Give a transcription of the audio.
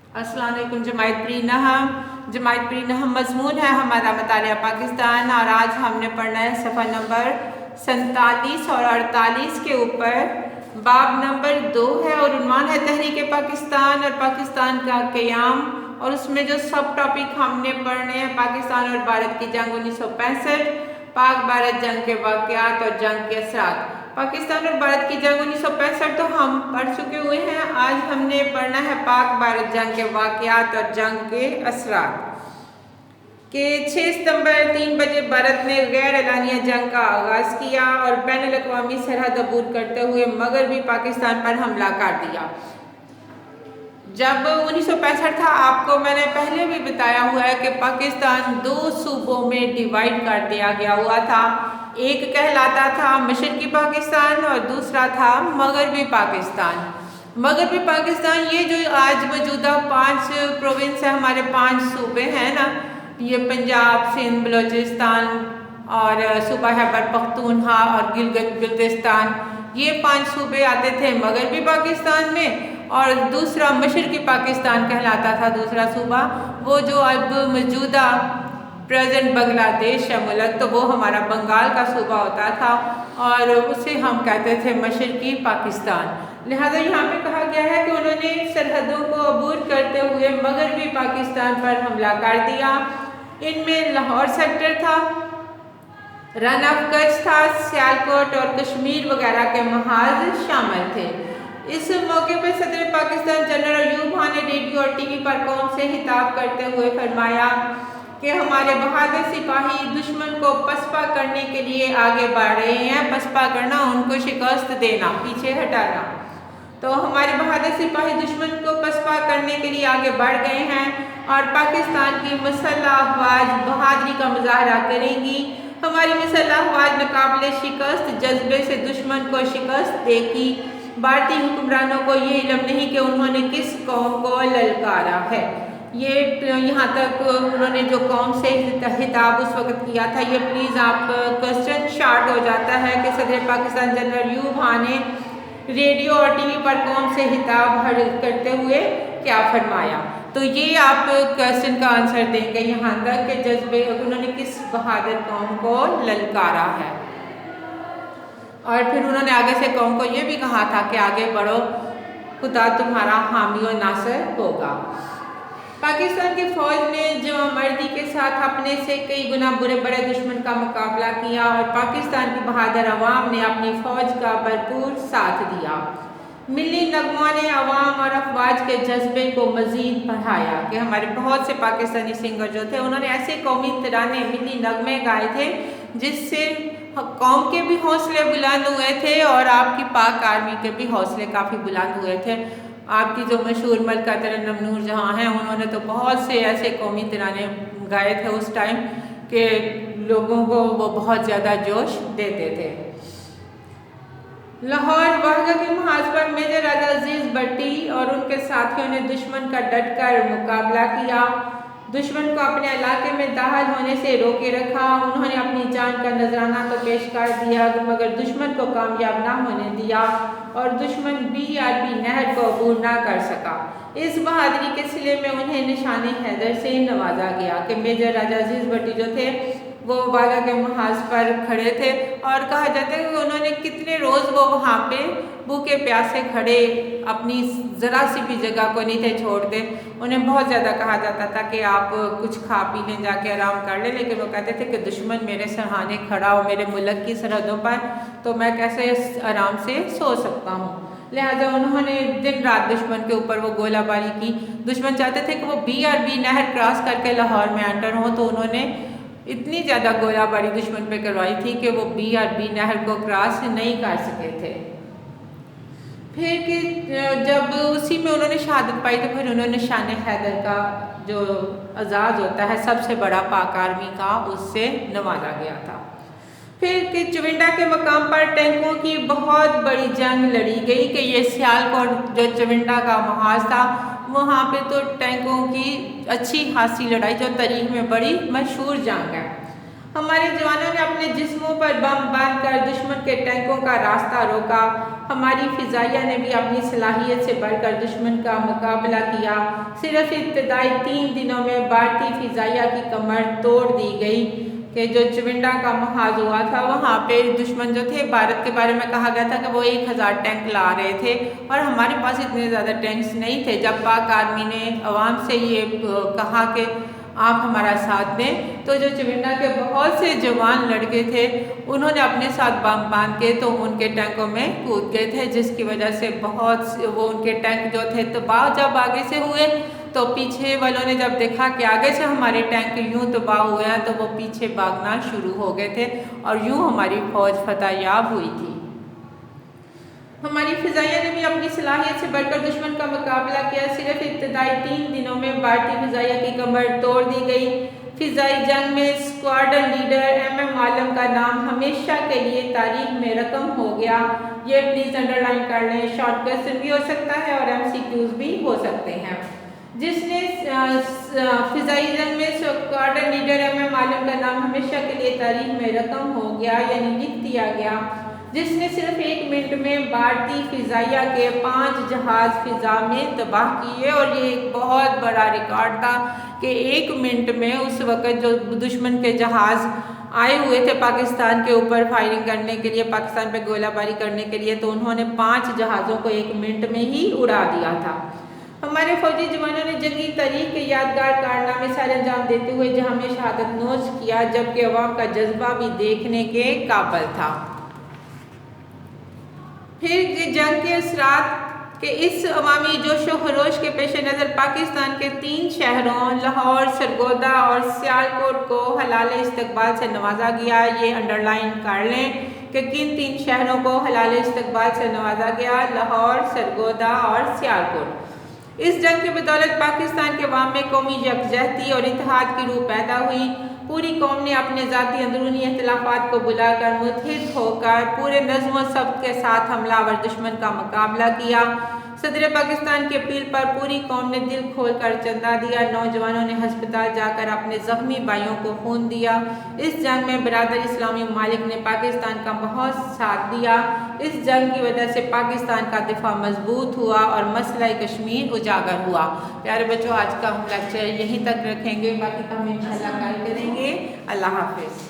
अस्सलाम वालेकुम। जमायत प्री नहम मजमून है हमारा मुतालिया पाकिस्तान, और आज हमने पढ़ना है सफ़ा नंबर 47 और 48 के ऊपर। बाब नंबर 2 है और उन्वान है तहरीक पाकिस्तान और पाकिस्तान का क़याम, और उसमें जो सब टॉपिक हमने पढ़ने हैं पाकिस्तान और भारत की जंग 1965, पाक भारत जंग के वाक़यात और जंग के असरात। पाकिस्तान और भारत की जंग 1965 तो हम पढ़ चुके हुए हैं। आज हमने पढ़ना है पाक भारत जंग के वाक़यात और जंग के असरात। कि 6 सितंबर 3 बजे भारत ने गैर एलानिया जंग का आगाज़ किया और बैनुल अक़वामी सरहद अबूर करते हुए मगरबी पाकिस्तान पर हमला कर दिया। जब 1965 था, आपको मैंने पहले भी बताया हुआ है कि पाकिस्तान 2 सूबों में डिवाइड कर दिया गया हुआ था। एक कहलाता था मशरक़ी पाकिस्तान और दूसरा था मगरबी पाकिस्तान। मगरबी पाकिस्तान ये जो आज मौजूदा 5 प्रोविंस है, हमारे 5 सूबे हैं ना, ये पंजाब, सिंध, बलूचिस्तान और सूबा खैबर पख्तूनख्वा और गिलगित बिल्तिस्तान, ये 5 सूबे आते थे मगरबी पाकिस्तान में। और दूसरा मशरक़ी पाकिस्तान कहलाता था दूसरा सूबा, वो जो अब मौजूदा प्रेजेंट बांग्लादेश है मुल्क, तो वो हमारा बंगाल का सूबा होता था और उसे हम कहते थे मशरक़ी पाकिस्तान। लिहाजा यहाँ पे कहा गया है कि उन्होंने सरहदों को अबूर करते हुए मगरबी पाकिस्तान पर हमला कर दिया। इनमें लाहौर सेक्टर था, रन ऑफ कच्छ था, सियालकोट और कश्मीर वगैरह के महाज शामिल थे। इस मौके पर सदर पाकिस्तान जनरल अयूब खान ने रेडियो और टीवी पर कौम से खिताब करते हुए फरमाया कि हमारे बहादुर सिपाही दुश्मन को पसपा करने के लिए आगे बढ़ रहे हैं। पसपा करना, उनको शिकस्त देना, पीछे हटाना। तो हमारे बहादुर सिपाही दुश्मन को पसपा करने के लिए आगे बढ़ गए हैं और पाकिस्तान की मुसल्लह अफवाज बहादुरी का मुजाहरा करेंगी। हमारी मुसल्लह अफवाज मुकाबले शिकस्त जज्बे से दुश्मन को शिकस्त देगी। भारतीय हुक्मरानों को ये इल्म नहीं कि उन्होंने किस कौम को ललकारा है। ये यहाँ तक उन्होंने जो कौम से खिताब उस वक़्त किया था, ये प्लीज़ आप क्वेश्चन शार्ट हो जाता है कि सदर पाकिस्तान जनरल अयूब खान ने रेडियो और टीवी पर कौम से खिताब करते हुए क्या फरमाया। तो ये आप क्वेश्चन का आंसर देंगे यहाँ तक कि जज्बे उन्होंने किस बहादुर कौम को ललकारा है। और फिर उन्होंने आगे से कौम को ये भी कहा था कि आगे बढ़ो, खुदा तुम्हारा हामी और नासर होगा। पाकिस्तान की फ़ौज ने जवामर्दी के साथ अपने से कई गुना बुरे बड़े दुश्मन का मुकाबला किया और पाकिस्तान की बहादुर अवाम ने अपनी फ़ौज का भरपूर साथ दिया। मिली नगमा ने अवाम और अफवाज के जज्बे को मज़ीद बढ़ाया कि हमारे बहुत से पाकिस्तानी सिंगर जो थे, उन्होंने ऐसे कौमी तराने, मिली नगमे गाए थे जिससे कौम के भी हौसले बुलंद हुए थे और आपकी पाक आर्मी के भी हौसले काफ़ी बुलंद हुए थे। आपकी जो मशहूर मलका तरन्नुम नूर जहाँ हैं, उन्होंने तो बहुत से ऐसे कौमी तराने गाए थे उस टाइम के लोगों को वो बहुत ज़्यादा जोश देते थे। लाहौर वाहगा के महाज पर मेजर राजा अजीज़ भट्टी और उनके साथियों ने दुश्मन का डटकर मुकाबला किया। दुश्मन को अपने इलाके में दाखिल होने से रोके रखा। उन्होंने अपनी जान का नजराना तो पेश कर दिया मगर दुश्मन को कामयाब ना होने दिया और दुश्मन BRB नहर को अबूर ना कर सका। इस बहादुरी के सिले में उन्हें निशानी हैदर से नवाजा गया कि मेजर राजा अजीज़ भट्टी जो थे वो वाघा के महाज पर खड़े थे और कहा जाता है कि उन्होंने कितने रोज़ वो वहाँ पे भूखे प्यासे खड़े अपनी ज़रा सी भी जगह को नहीं थे छोड़ते। उन्हें बहुत ज़्यादा कहा जाता था कि आप कुछ खा पी लें, जाके आराम कर लें, लेकिन वो कहते थे कि दुश्मन मेरे सरहाने खड़ा हो मेरे मुल्क की सरहदों पर, तो मैं कैसे आराम से सो सकता हूँ। लिहाजा उन्होंने दिन रात दुश्मन के ऊपर वो गोलाबारी की। दुश्मन चाहते थे कि वो BRB नहर क्रॉस करके लाहौर में एंटर हों, तो उन्होंने इतनी ज़्यादा गोलाबारी दुश्मन पे करवाई थी कि वो BRB नहर को क्रॉस नहीं कर सके थे। फिर कि जब उसी में उन्होंने शहादत पाई तो फिर उन्होंने शान हैदर का जो एजाज़ होता है सबसे बड़ा पाक आर्मी का, उससे नवाजा गया था। फिर कि चविंडा के मकाम पर टैंकों की बहुत बड़ी जंग लड़ी गई कि ये सियालकोट जो चविंडा का महाज था, वहाँ पे तो टैंकों की अच्छी खासी लड़ाई जो तारीख में बड़ी मशहूर जंग है। ہمارے جوانوں نے اپنے جسموں پر بم باندھ کر دشمن کے ٹینکوں کا راستہ روکا۔ ہماری فضائیہ نے بھی اپنی صلاحیت سے بڑھ کر دشمن کا مقابلہ کیا۔ صرف ابتدائی 3 دنوں میں بھارتی فضائیہ کی کمر توڑ دی گئی کہ جو چونڈا کا محاذ ہوا تھا وہاں پہ دشمن جو تھے، بھارت کے بارے میں کہا گیا تھا کہ وہ 1000 ٹینک لا رہے تھے اور ہمارے پاس اتنے زیادہ ٹینکس نہیں تھے۔ جب پاک آرمی نے عوام سے یہ کہا کہ آپ ہمارا ساتھ دیں تو جو چونڈا کے بہت سے جوان لڑکے تھے انہوں نے اپنے ساتھ بم باندھ کے تو ان کے ٹینکوں میں کود گئے تھے، جس کی وجہ سے وہ ان کے ٹینک جو تھے تباہ جب آگے سے ہوئے تو پیچھے والوں نے جب دیکھا کہ آگے سے ہمارے ٹینک یوں تباہ ہوئے ہیں تو وہ پیچھے بھاگنا شروع ہو گئے تھے اور یوں ہماری فوج فتح یاب ہوئی تھی۔ ہماری فضائیہ نے بھی اپنی صلاحیت سے بڑھ کر دشمن کا مقابلہ کیا۔ صرف ابتدائی 3 دنوں میں بھارتی فضائیہ کی کمر توڑ دی گئی۔ فضائی جنگ میں اسکواڈرن لیڈر MM عالم کا نام ہمیشہ کے لیے تاریخ میں رقم ہو گیا۔ یہ پلیز انڈر لائن کر لیں، شارٹ کوئسچن بھی ہو سکتا ہے اور MCQs بھی ہو سکتے ہیں۔ جس نے فضائی جنگ میں اسکواڈرن لیڈر MM عالم کا نام ہمیشہ کے لیے تاریخ میں رقم ہو گیا یعنی لکھ دیا گیا، جس نے صرف 1 منٹ میں بھارتی فضائیہ کے 5 جہاز فضا میں تباہ کیے، اور یہ ایک بہت بڑا ریکارڈ تھا کہ 1 منٹ میں اس وقت جو دشمن کے جہاز آئے ہوئے تھے پاکستان کے اوپر فائرنگ کرنے کے لیے، پاکستان پہ گولہ باری کرنے کے لیے، تو انہوں نے 5 جہازوں کو 1 منٹ میں ہی اڑا دیا تھا۔ ہمارے فوجی جوانوں نے جنگی تاریخ کے یادگار کارنامے سارے انجام دیتے ہوئے جہاں میں شہادت نوش کیا، جبکہ عوام کا جذبہ بھی دیکھنے کے قابل تھا۔ پھر جنگ کے اثرات کے اس عوامی جوش و خروش کے پیش نظر پاکستان کے 3 شہروں لاہور، سرگودا اور سیالکوٹ کو حلال استقبال سے نوازا گیا۔ یہ انڈر لائن کر لیں کہ کن 3 شہروں کو حلال استقبال سے نوازا گیا، لاہور، سرگودا اور سیالکوٹ۔ اس جنگ کی بدولت پاکستان کے عوام میں قومی یکجہتی اور اتحاد کی روح پیدا ہوئی۔ پوری قوم نے اپنے ذاتی اندرونی اختلافات کو بلا کر متحد ہو کر پورے نظم و ضبط کے ساتھ حملہ آور دشمن کا مقابلہ کیا۔ صدر پاکستان کی اپیل پر پوری قوم نے دل کھول کر چندہ دیا۔ نوجوانوں نے ہسپتال جا کر اپنے زخمی بھائیوں کو خون دیا۔ اس جنگ میں برادر اسلامی ممالک نے پاکستان کا بہت ساتھ دیا۔ اس جنگ کی وجہ سے پاکستان کا دفاع مضبوط ہوا اور مسئلہ کشمیر اجاگر ہوا۔ پیارے بچوں، آج کا ہم لیکچر یہیں تک رکھیں گے، باقی کا ہم انشاءاللہ کل کریں گے۔ اللہ حافظ۔